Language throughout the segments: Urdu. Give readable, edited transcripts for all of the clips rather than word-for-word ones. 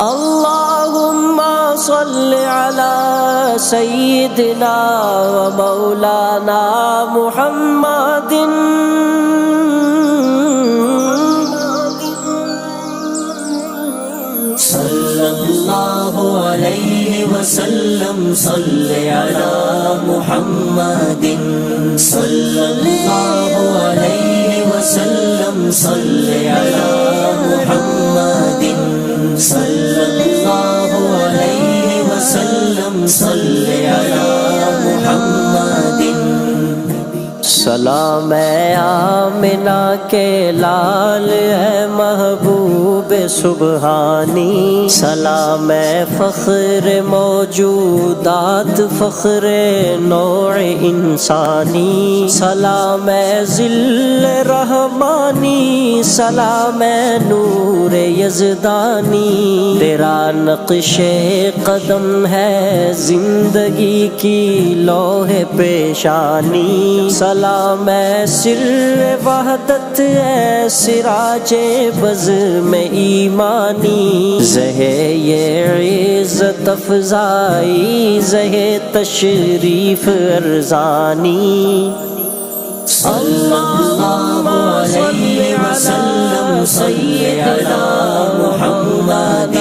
اللهم صل على سيدنا ومولانا محمد صلى الله عليه وسلم. صل على محمد صلى الله عليه وسلم. صل على محمد صلى الله عليه وسلم. صل على محمد. سلام آمنہ کے لال ہے محبوب سبحانی، سلام فخر موجودات فخر نوع انسانی، سلام ذل رحمانی، سلام نور یزدانی، تیرا نقش قدم ہے زندگی کی لوح پیشانی، سلام سر وحدت ہے سراج بز میں ایمانی، زہ یہ عزت افزائی زہ تشریف ارزانی. اللہم صل علی سیدنا محمد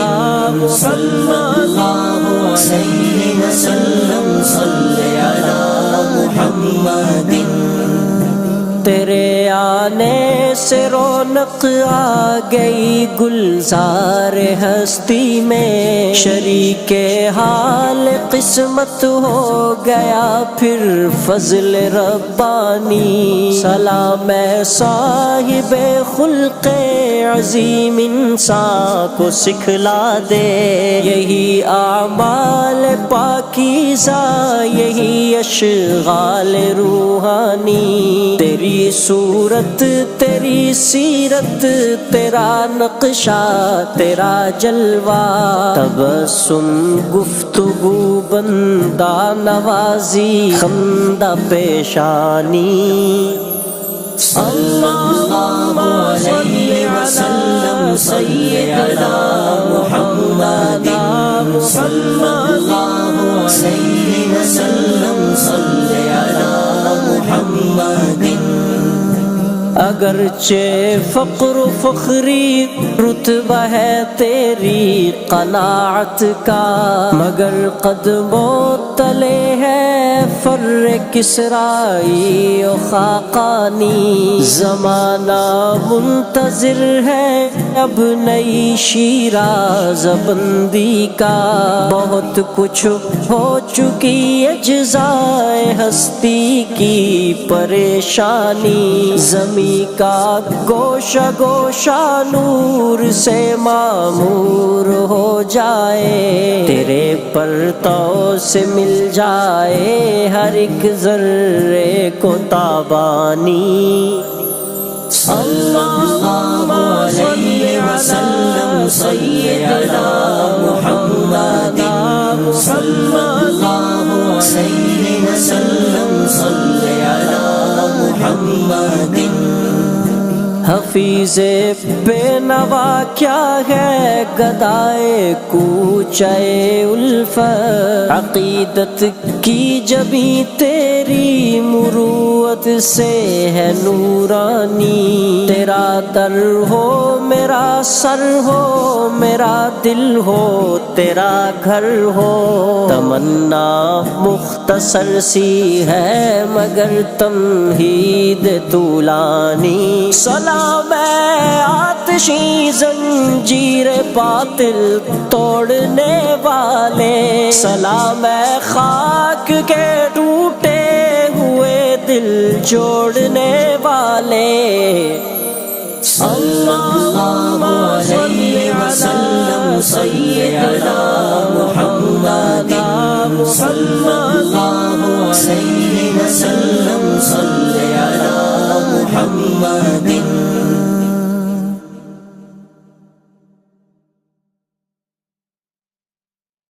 صلی اللہ علیہ وسلم. صل علی محمد. تیرے آنے سے رونق آ گئی گلزار ہستی میں، شریک حال قسمت ہو گیا پھر فضل ربانی، سلام صاحب خلق عظیم انسان کو سکھلا دے یہی اعمال پاکیزہ یہی اشغال روحانی، تیری صورت تیری سیرت تیرا نقشہ تیرا جلوہ، تبسم گفتگو بندہ نوازی خندہ پیشانی. اللہم صل علی سیدنا محمد صلی اللہ علیہ وسلم. صل علی محمد. اگرچہ فقر و فخری رتبہ ہے تیری قناعت کا، مگر قدموں تلے ہے فر کسرائی و خاقانی، زمانہ منتظر ہے اب نئی شیراز بندی کا، بہت کچھ ہو چکی اجزائے ہستی کی پریشانی، زمین کا گوشہ گوشہ نور سے معمور ہو جائے، تیرے پرتو سے مل جائے ہر ایک ذرے کو تابانی. اللہم صل علی سیدنا محمد صلی اللہ علیہ وسلم. صل علی محمد. حفیظ بے نوا کیا ہے گدائے کوچے الفت، عقیدت کی جبیں تیری مروت سے ہے نورانی، تیرا در ہو میرا سر ہو میرا دل ہو تیرا گھر ہو، تمنا مختصر سی ہے مگر تمہید طولانی، سلام آتشی زنجیر باطل توڑنے والے، سلام خاک کے ٹوٹے ہوئے دل جوڑنے والے. اللہم صل علی سیدنا محمد صلی اللہ علیہ وسلم. صل علی محمد.